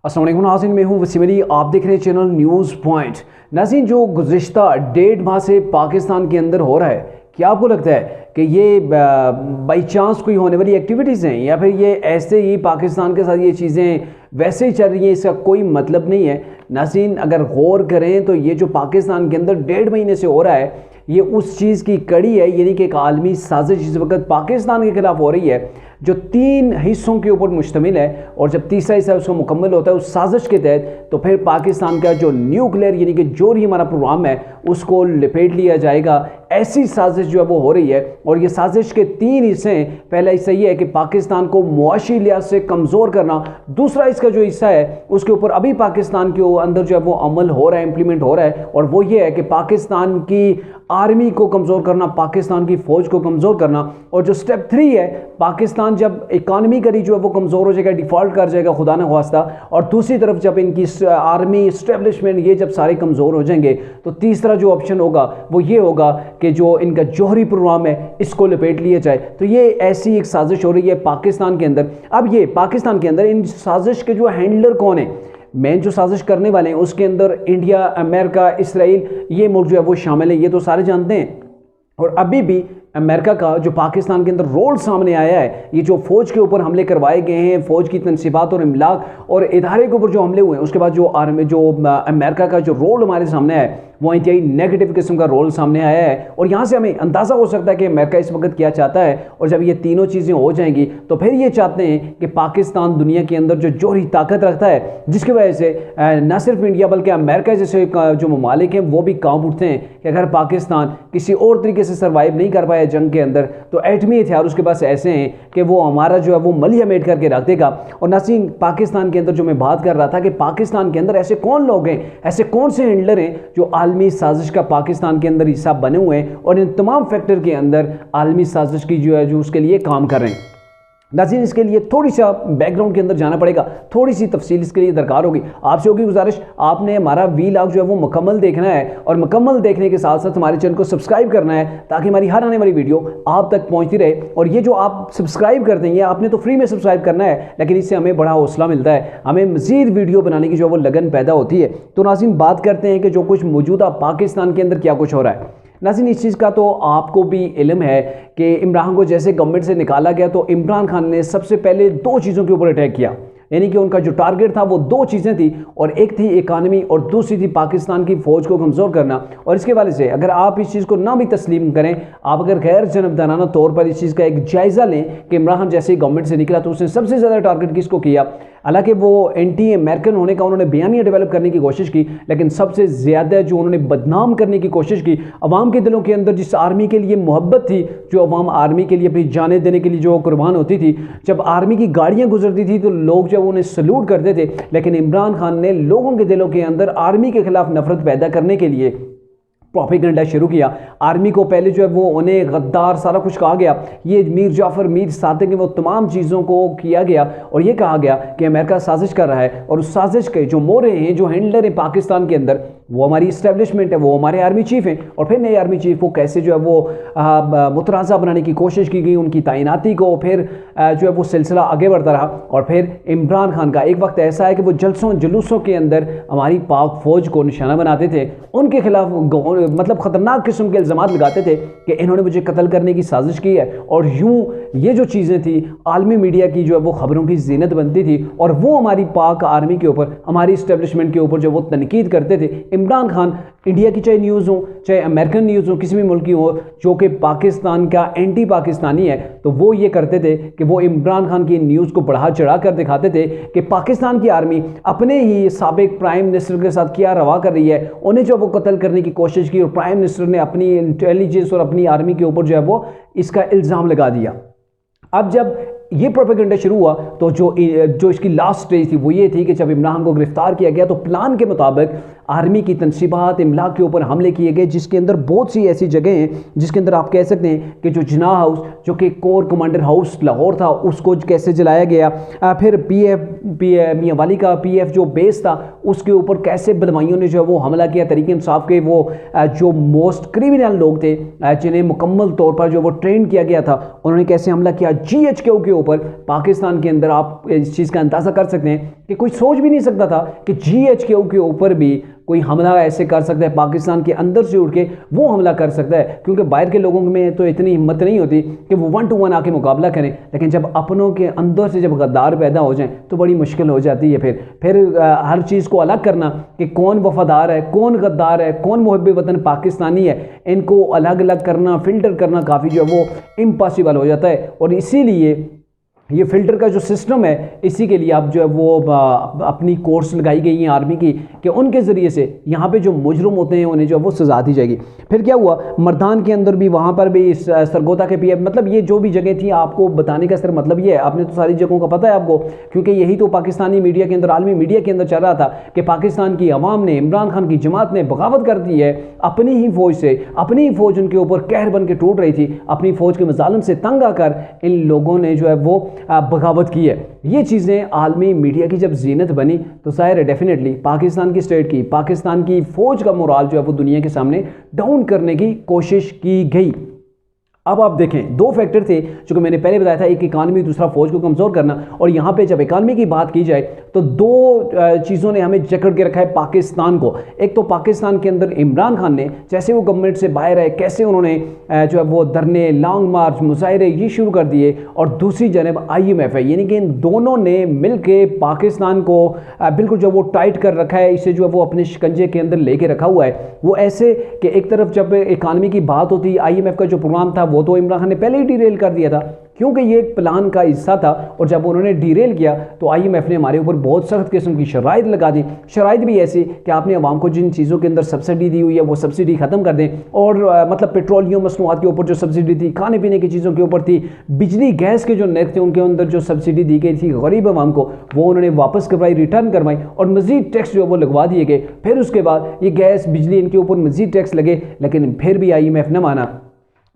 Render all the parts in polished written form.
अस्सलाम वालेकुम नाज़रीन, मैं हूं वसीम अली। आप देख रहे हैं चैनल न्यूज़ पॉइंट। नाज़रीन, जो गुज़िश्ता 1.5 माह से पाकिस्तान के अंदर हो रहा है, क्या आपको लगता है कि ये बाई चांस कोई होने वाली एक्टिविटीज़ हैं या फिर ये ऐसे ही पाकिस्तान के साथ ये चीज़ें वैसे ही चल रही हैं, इसका कोई मतलब नहीं है? नाज़रीन, अगर गौर करें तो ये जो पाकिस्तान के अंदर 1.5 महीने से हो रहा है, ये उस चीज़ की कड़ी है, यानी कि एक आलमी साजिश इस वक्त पाकिस्तान के खिलाफ हो रही है जो 3 हिस्सों के ऊपर मुश्तमिल है। और जब तीसरा हिस्सा उसका मुकम्मल होता है उस साजिश के तहत, तो फिर पाकिस्तान का जो न्यूक्लियर यानी कि जो ही हमारा प्रोग्राम है उसको लपेट लिया जाएगा। ऐसी साजिश जो है वो हो रही है और ये साजिश के 3 हिस्से हैं। पहला हिस्सा ये है कि पाकिस्तान को मुआशी लिहाज से कमज़ोर करना। दूसरा इसका जो हिस्सा है उसके ऊपर अभी पाकिस्तान के अंदर जो है वो अमल हो रहा है, इम्प्लीमेंट हो रहा है, और वो ये है कि पाकिस्तान की आर्मी को कमज़ोर करना, पाकिस्तान की फ़ौज को कमज़ोर करना। और जो स्टेप 3 है, पाकिस्तान जब इकानमिकली जो है वो कमज़ोर हो जाएगा, डिफ़ॉल्ट कर जाएगा खुदा न ख्वास्ता, और दूसरी तरफ जब इनकी आर्मी इस्टेब्लिशमेंट ये जब सारे कमज़ोर हो जाएंगे, तो तीसरा जो ऑप्शन होगा वो ये होगा कि जो इनका जौहरी प्रोग्राम है इसको लपेट लिया जाए। तो ये ऐसी एक साजिश हो रही है पाकिस्तान के अंदर। अब ये पाकिस्तान के अंदर इन साजिश के जो हैंडलर कौन है, मेन जो साजिश करने वाले हैं, उसके अंदर इंडिया, अमेरिका, इसराइल, ये मुल्क जो है वो शामिल है, ये तो सारे जानते हैं। और अभी भी अमेरिका का जो पाकिस्तान के अंदर रोल सामने आया है, ये जो फ़ौज के ऊपर हमले करवाए गए हैं, फ़ौज की तनसीबात और इमलाक और इदारे के ऊपर जो हमले हुए हैं, उसके बाद जो अमेरिका का जो रोल हमारे सामने है वो इंतहाई नेगेटिव किस्म का रोल सामने आया है। और यहाँ से हमें अंदाज़ा हो सकता है कि अमेरिका इस वक्त क्या चाहता है। और जब ये तीनों चीज़ें हो जाएंगी तो फिर ये चाहते हैं कि पाकिस्तान दुनिया के अंदर जो जौहरी ताकत रखता है, जिसकी वजह से न सिर्फ इंडिया बल्कि अमेरिका जैसे जो ममालिक हैं वो भी कांप उठते हैं कि अगर पाकिस्तान किसी और तरीके से सर्वाइव नहीं कर पाया जंग के अंदर, तो एटमी हथियार उसके पास ऐसे हैं कि वो हमारा जो है वो मलिया मेट करके रख देगा। और नाज़रीन, पाकिस्तान के अंदर जो मैं बात कर रहा था कि पाकिस्तान के अंदर ऐसे कौन लोग हैं, ऐसे कौन से हैंडलर हैं जो आलमी साजिश का पाकिस्तान के अंदर हिस्सा बने हुए हैं और इन तमाम फैक्टर के अंदर आलमी साजिश की जो है जो उसके लिए काम कर रहे हैं। नाज़रीन, इसके लिए थोड़ी सा बैकग्राउंड के अंदर जाना पड़ेगा, थोड़ी सी तफसील इसके लिए दरकार होगी। आपसे होगी गुजारिश, आपने हमारा वीलॉग जो है वो मुकम्मल देखना है और मुकम्मल देखने के साथ साथ हमारे चैनल को सब्सक्राइब करना है ताकि हमारी हर आने वाली वीडियो आप तक पहुंचती रहे। और ये जो आप सब्सक्राइब करते हैं, ये आपने तो फ्री में सब्सक्राइब करना है, लेकिन इससे हमें बड़ा हौसला मिलता है, हमें मज़ीद वीडियो बनाने की जो है वो लगन पैदा होती है। तो नाज़रीन, बात करते हैं कि जो कुछ मौजूदा पाकिस्तान के अंदर क्या कुछ हो रहा है। नाज़रीन, इस चीज़ का तो आपको भी इल्म है कि इमरान को जैसे गवर्नमेंट से निकाला गया तो इमरान खान ने सबसे पहले 2 चीज़ों के ऊपर अटैक किया, यानी कि उनका जो टारगेट था वो 2 चीज़ें थी, और एक थी इकानमी और दूसरी थी पाकिस्तान की फ़ौज को कमज़ोर करना। और इसके वाले से अगर आप इस चीज़ को ना भी तस्लीम करें, आप अगर गैर जनबदाराना तौर पर इस चीज़ का एक जायज़ा लें कि इमरान खान जैसे ही गवर्नमेंट से निकला तो उसने सबसे ज़्यादा टारगेट किसको किया। हालांकि वो एंटी अमेरिकन होने का उन्होंने बयानिया डेवलप करने की कोशिश की, लेकिन सबसे ज़्यादा जो उन्होंने बदनाम करने की कोशिश की अवाम के दिलों के अंदर, जिस आर्मी के लिए मोहब्बत थी, जो अवाम आर्मी के लिए अपनी जानें देने के लिए जो कुर्बान होती थी, जब आर्मी की गाड़ियाँ गुजरती थी तो लोग जब उन्हें सल्यूट करते थे। लेकिन इमरान खान ने लोगों के दिलों के अंदर आर्मी के खिलाफ नफरत पैदा करने के लिए प्रोपेगेंडा शुरू किया। आर्मी को पहले जो है वो उन्हें गद्दार सारा कुछ कहा गया, ये मीर जाफ़र, मीर सादिक, वो तमाम चीज़ों को किया गया और ये कहा गया कि अमेरिका साजिश कर रहा है। और उस साजिश के जो मोरे हैं, जो हैंडलर हैं पाकिस्तान के अंदर, वो हमारी इस्टेब्लिशमेंट है, वो हमारे आर्मी चीफ़ हैं। और फिर नए आर्मी चीफ़ को कैसे जो है वो मुतराज़ा बनाने की कोशिश की गई, उनकी तैनाती को, फिर जो है वो सिलसिला आगे बढ़ता रहा। और फिर इमरान खान का एक वक्त ऐसा है कि वो जलसों जुलूसों के अंदर हमारी पाक फ़ौज को निशाना बनाते थे, उनके खिलाफ मतलब ख़तरनाक किस्म के इल्ज़ामात लगाते थे कि इन्होंने मुझे कत्ल करने की साजिश की है। और यूँ ये जो चीज़ें थी आलमी मीडिया की जो है वो ख़बरों की ज़ीनत बनती थी और वो हमारी पाक आर्मी के ऊपर, हमारी इस्टेब्लिशमेंट के ऊपर जो वो तनकीद करते थे। इमरान खान इंडिया की चाहे न्यूज़ हो, चाहे अमेरिकन न्यूज़ हो, किसी भी मुल्क की हो जो कि पाकिस्तान का एंटी पाकिस्तानी है, तो वो ये करते थे कि वो इमरान खान की न्यूज़ को बढ़ा चढ़ा कर दिखाते थे कि पाकिस्तान की आर्मी अपने ही साबिक प्राइम मिनिस्टर के साथ क्या रवा कर रही है, उन्हें जो वो कत्ल करने की कोशिश की और प्राइम मिनिस्टर ने अपनी इंटेलिजेंस और अपनी आर्मी के ऊपर जो है वो इसका इल्ज़ाम लगा दिया। अब जब ये प्रोपेगेंडा शुरू हुआ तो जो इसकी लास्ट स्टेज थी वो ये थी कि जब इमरान को गिरफ्तार किया गया तो प्लान के मुताबिक आर्मी की तनसीबात इमलाक के ऊपर हमले किए गए, जिसके अंदर बहुत सी ऐसी जगह हैं जिसके अंदर आप कह सकते हैं कि जो जिनाह हाउस जो कि कोर कमांडर हाउस लाहौर था उसको कैसे जलाया गया, फिर मियां वाली का PF जो बेस था उसके ऊपर कैसे बदमाइयों ने जो है वो हमला किया। तहरीक इंसाफ के वो जो मोस्ट क्रिमिनल लोग थे जिन्हें मुकम्मल तौर पर जो वो ट्रेन किया गया था, उन्होंने कैसे हमला किया GHQ के ऊपर पाकिस्तान के अंदर। आप इस चीज़ का अंदाज़ा कर सकते हैं कि कोई सोच भी नहीं सकता था कि GHQ के ऊपर भी कोई हमला ऐसे कर सकता है, पाकिस्तान के अंदर से उठ के वो हमला कर सकता है, क्योंकि बाहर के लोगों में तो इतनी हिम्मत नहीं होती कि वो 1 to 1 आके मुकाबला करें, लेकिन जब अपनों के अंदर से जब गद्दार पैदा हो जाएं तो बड़ी मुश्किल हो जाती है। फिर हर चीज़ को अलग करना कि कौन वफादार है, कौन गद्दार है, कौन मुहब्बे वतन पाकिस्तानी है, इनको अलग अलग करना, फिल्टर करना काफ़ी जो है वो इम्पॉसिबल हो जाता है। और इसीलिए ये फ़िल्टर का जो सिस्टम है, इसी के लिए आप जो है वो अपनी कोर्स लगाई गई हैं आर्मी की कि उनके ज़रिए से यहाँ पे जो मुजरम होते हैं उन्हें जो है वो सज़ा दी जाएगी। फिर क्या हुआ, मर्दान के अंदर भी, वहाँ पर भी सरगोदा के PF, मतलब ये जो भी जगह थी, आपको बताने का सिर्फ मतलब ये है, आपने तो सारी जगहों का पता है आपको, क्योंकि यही तो पाकिस्तानी मीडिया के अंदर, आलमी मीडिया के अंदर चल रहा था कि पाकिस्तान की अवाम ने, इमरान खान की जमात ने बगावत कर दी है अपनी ही फ़ौज से, अपनी ही फ़ौज उनके ऊपर कहर बन के टूट रही थी, अपनी फ़ौज के मजालम से तंग आकर इन लोगों ने जो है वो बगावत की है। ये चीज़ें आलमी मीडिया की जब जीनत बनी तो ज़ाहिर है डेफिनेटली पाकिस्तान की स्टेट की, पाकिस्तान की फ़ौज का मोराल जो है वो दुनिया के सामने डाउन करने की कोशिश की गई। अब आप देखें, दो फैक्टर थे जो कि मैंने पहले बताया था, एक इकानमी, दूसरा फौज को कमज़ोर करना। और यहाँ पे जब इकानमी की बात की जाए तो दो चीज़ों ने हमें जकड़ के रखा है पाकिस्तान को। एक तो पाकिस्तान के अंदर इमरान खान ने जैसे वो गवर्नमेंट से बाहर आए, कैसे उन्होंने जो है वो धरने, लॉन्ग मार्च, मुजाहरे ये शुरू कर दिए, और दूसरी जानब IMF है, यानी कि इन दोनों ने मिल के पाकिस्तान को बिल्कुल जो वो टाइट कर रखा है, इसे जो है वो अपने शिकंजे के अंदर लेके रखा हुआ है। वो ऐसे कि एक तरफ जब इकानमी की बात होती, IMF का जो प्रोग्राम था वो तो इमरान खान ने पहले ही डिरेल कर दिया था, क्योंकि ये एक प्लान का हिस्सा था। और जब उन्होंने डिरेल किया तो IMF ने हमारे ऊपर बहुत सख्त किस्म की शराइत लगा दी। शराइत भी ऐसी कि आपने अवाम को जिन चीज़ों के अंदर सब्सिडी दी हुई है वो सब्सिडी ख़त्म कर दें, और मतलब पेट्रोलियम मसनूआत के ऊपर जो सब्सिडी थी, खाने पीने की चीज़ों के ऊपर थी, बिजली गैस के जो नर्ख थे उनके अंदर जो सब्सिडी दी गई थी गरीब अवाम को, वो उन्होंने वापस करवाई, रिटर्न करवाई, और मज़ीद टैक्स जो है वो लगवा दिए गए। फिर उसके बाद ये गैस, बिजली, इनके ऊपर मज़ीद टैक्स लगे, लेकिन फिर भी IMF ने माना।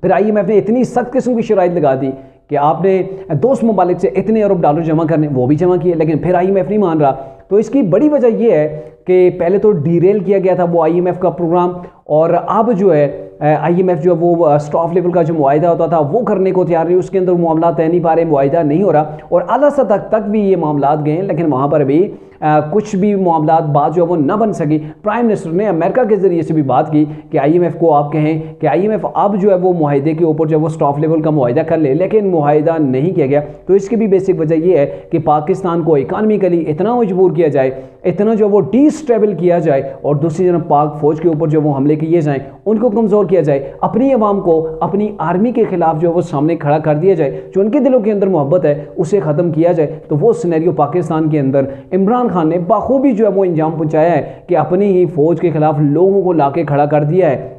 फिर IMF ने इतनी सख्त किस्म की शराइत लगा दी कि आपने दोस्त ममालिक से इतने अरब डॉलर जमा करने, वो भी जमा किए, लेकिन फिर IMF नहीं मान रहा। तो इसकी बड़ी वजह यह है कि पहले तो डिरेल किया गया था वो IMF का प्रोग्राम, और अब जो है IMF जो है वो स्टाफ लेवल का जो मुआहिदा होता था वो करने को तैयार नहीं, उसके अंदर मामला तय नहीं पा रहे, मुआहिदा नहीं हो रहा, और आला सतह तक भी ये मामला गए, लेकिन वहाँ पर भी कुछ भी मामला बात जो है वो न बन सकी। प्राइम मिनिस्टर ने अमेरिका के ज़रिए से भी बात की कि IMF को आप कहें कि IMF अब जो है वो मुआहिदे के ऊपर जो वो स्टाफ लेवल का मुआहिदा कर ले, लेकिन मुआहिदा नहीं किया गया। तो इसकी भी बेसिक वजह यह है कि पाकिस्तान को इकानमिकली इतना मजबूर किया जाए, इतना जो वो डिस्टेबल किया जाए, और दूसरी तरफ पाक फौज के ऊपर जो वो हमले किए जाएँ उनको कमज़ोर किया जाए, अपनी अवाम को अपनी आर्मी के खिलाफ जो वो सामने खड़ा कर दिया जाए, जो उनके दिलों के अंदर मोहब्बत है उसे ख़त्म किया जाए। तो वो सिनेरियो पाकिस्तान के अंदर इमरान खान ने बाखूबी जो है वो अंजाम पहुंचाया है कि अपनी ही फौज के खिलाफ लोगों को लाके खड़ा कर दिया है।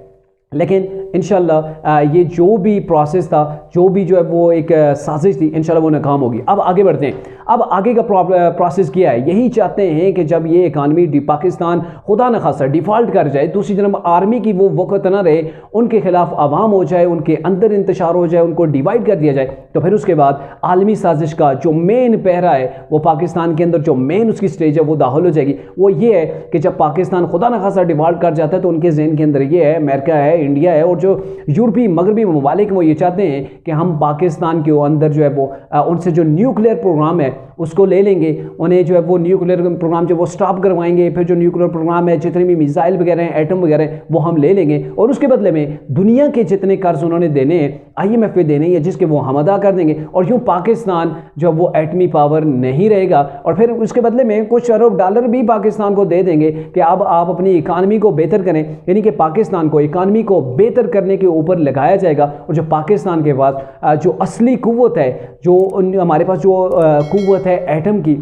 लेकिन इंशाल्लाह ये जो भी प्रोसेस था, जो भी जो है वो एक साजिश थी, इंशाल्लाह वो नाकाम होगी। अब आगे बढ़ते हैं। अब आगे का प्रोसेस क्या है, यही चाहते हैं कि जब ये इकानमी पाकिस्तान खुदा न खासा डिफ़ॉल्ट कर जाए, दूसरी तरफ आर्मी की वो वक़्त ना रहे, उनके खिलाफ अवाम हो जाए, उनके अंदर इंतशार हो जाए, उनको डिवाइड कर दिया जाए, तो फिर उसके बाद आलमी साजिश का जो मेन पहरा है वो पाकिस्तान के अंदर, जो मेन उसकी स्टेज है वो दाखिल हो जाएगी। वो ये है कि जब पाकिस्तान खुदा न खासा डिफ़ॉल्ट कर जाता है तो उनके जहन के अंदर ये है, अमेरिका है, इंडिया है, और जो यूरोपीय मगरबी ममालिक वो ये चाहते हैं कि हम पाकिस्तान के अंदर जो है वो उनसे जो न्यूक्लियर प्रोग्राम है उसको ले लेंगे, उन्हें जो है वो न्यूक्लियर प्रोग्राम जो वो स्टॉप करवाएंगे, फिर जो न्यूक्लियर प्रोग्राम है, जितने भी मिसाइल वगैरह हैं, एटम वगैरह हैं, वो हम ले लेंगे, और उसके बदले में दुनिया के जितने कर्ज उन्होंने देने हैं IMF पे देने हैं जिसके वो हम अदा कर देंगे, और यूँ पाकिस्तान जो वो एटमी पावर नहीं रहेगा, और फिर उसके बदले में कुछ अरब डॉलर भी पाकिस्तान को दे देंगे कि अब आप अपनी इकानमी को बेहतर करें, यानी कि पाकिस्तान को इकानमी को बेहतर करने के ऊपर लगाया जाएगा। और जो पाकिस्तान के पास जो असली कुव्वत है, जो हमारे पास जो कुव्वत है एटम की,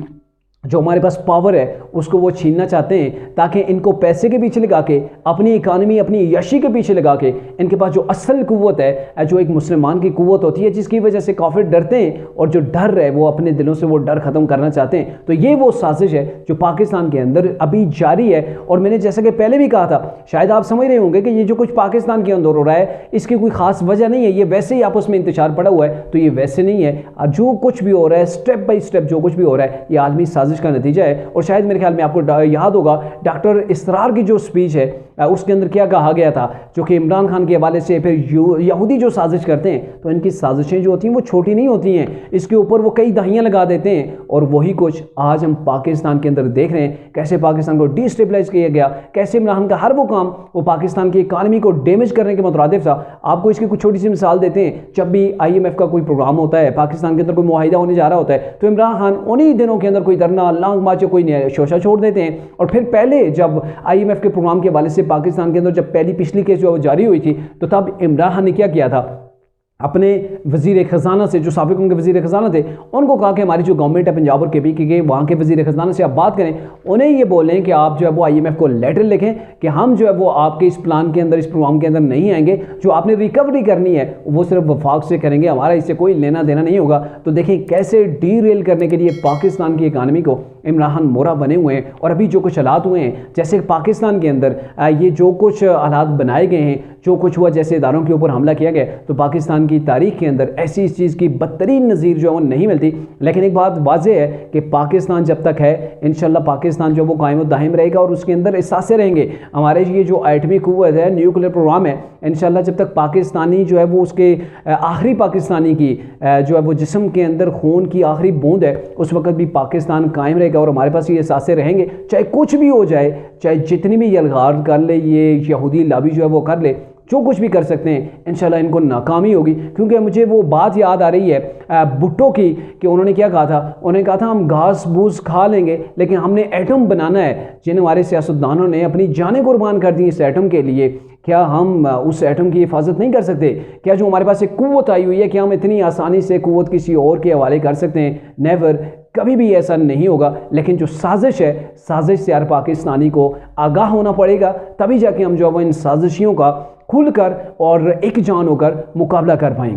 जो हमारे पास पावर है उसको वो छीनना चाहते हैं, ताकि इनको पैसे के पीछे लगा के, अपनी इकानमी, अपनी यशी के पीछे लगा के, इनके पास जो असल कुव्वत है, जो एक मुसलमान की कुव्वत होती है, जिसकी वजह से काफिर डरते हैं, और जो डर है वो अपने दिलों से वो डर खत्म करना चाहते हैं। तो ये वो साजिश है जो पाकिस्तान के अंदर अभी जारी है। और मैंने जैसा कि पहले भी कहा था, शायद आप समझ रहे होंगे कि ये जो कुछ पाकिस्तान के अंदर हो रहा है इसकी कोई खास वजह नहीं है, ये वैसे ही आपस में इंतशार पड़ा हुआ है। तो ये वैसे नहीं है, जो कुछ भी हो रहा है स्टेप बाई स्टेप जो कुछ भी हो रहा है ये आलमी साजिश का नतीजा है। और शायद मेरे ख्याल में आपको याद होगा डॉक्टर इसरार की जो स्पीच है उसके अंदर क्या कहा गया था, जो कि इमरान खान के हवाले से फिर यहूदी जो साजिश करते हैं, तो इनकी साजिशें जो होती हैं वो छोटी नहीं होती हैं, इसके ऊपर वो कई दहाइयाँ लगा देते हैं। और वही कुछ आज हम पाकिस्तान के अंदर देख रहे हैं, कैसे पाकिस्तान को डिस्टेबलाइज किया गया, कैसे इमरान का हर वो काम वो पाकिस्तान की इकानमी को डैमेज करने के मुतरादिफ था। आपको इसकी कुछ छोटी सी मिसाल देते हैं, जब भी IMF का कोई प्रोग्राम होता है, पाकिस्तान के अंदर कोई मुआहिदा होने जा रहा होता है, तो इमरान खान उन्हीं दिनों के अंदर कोई धरना, लांग मार्च, कोई शोशा छोड़ देते हैं। और फिर पहले जब IMF के प्रोग्राम के हवाले से पाकिस्तान के अंदर जब पहली पिछली केस जो जारी हुई थी, तो तब इमरान खान ने क्या किया था, अपने वज़ीर ख़जाना से, जो साबिक़ उनके वज़ीर ख़जाना थे, उनको कहा कि हमारी जो गवर्नमेंट है पंजाब और KP की, वहाँ के वज़ीर ख़जाना से आप बात करें, उन्हें ये बोलें कि आप जो है वो IMF को लेटर लिखें कि हम जो है वो आपके इस प्लान के अंदर, इस प्रोग्राम के अंदर नहीं आएंगे, जो आपने रिकवरी करनी है वो सिर्फ वफाक से करेंगे, हमारा इससे कोई लेना देना नहीं होगा। तो देखें कैसे डीरेल करने के लिए पाकिस्तान की इकानमी को इमरान खान मोहरा बने हुए हैं। और अभी जो कुछ हालात हुए हैं, जैसे पाकिस्तान के अंदर ये जो कुछ हालात बनाए गए हैं, जो कुछ हुआ, जैसे इदारों के ऊपर हमला किया गया, तो पाकिस्तान की तारीख के अंदर ऐसी इस चीज़ की बदतरीन नज़ीर जो है वो नहीं मिलती। लेकिन एक बात वाज़ेह है कि पाकिस्तान जब तक है, इंशाल्लाह पाकिस्तान जो वो कायम व दायम रहेगा और उसके अंदर एहसासे रहेंगे। हमारे ये जो एटमी कुव्वत है, न्यूक्लियर प्रोग्राम है, इंशाल्लाह जब तक पाकिस्तानी जो है वो उसके आखिरी पाकिस्तानी की जो है वो जिस्म के अंदर खून की आखिरी बूंद है, उस वक्त भी पाकिस्तान कायम रहेगा और हमारे पास ये एहसासे रहेंगे। चाहे कुछ भी हो जाए, चाहे जितनी भी यलगार कर ले ये यहूदी लाबी जो है वो कर ले, जो कुछ भी कर सकते हैं, इंशाल्लाह इनको नाकामी होगी। क्योंकि मुझे वो बात याद आ रही है भुट्टो की, कि उन्होंने क्या कहा था, उन्होंने कहा था हम घास फूस खा लेंगे लेकिन हमने एटम बनाना है। जिन हमारे सियासतदानों ने अपनी जानें कुर्बान कर दी इस एटम के लिए, क्या हम उस एटम की हिफाजत नहीं कर सकते? क्या जो हमारे पास एक कुव्वत आई हुई है, क्या हम इतनी आसानी से कुव्वत किसी और के हवाले कर सकते हैं? नेवर, कभी भी ऐसा नहीं होगा। लेकिन जो साजिश है, साजिश से हर पाकिस्तानी को आगाह होना पड़ेगा, तभी जाके हम जो है इन साजिशियों का खुलकर और एक जान होकर मुकाबला कर पाएंगे।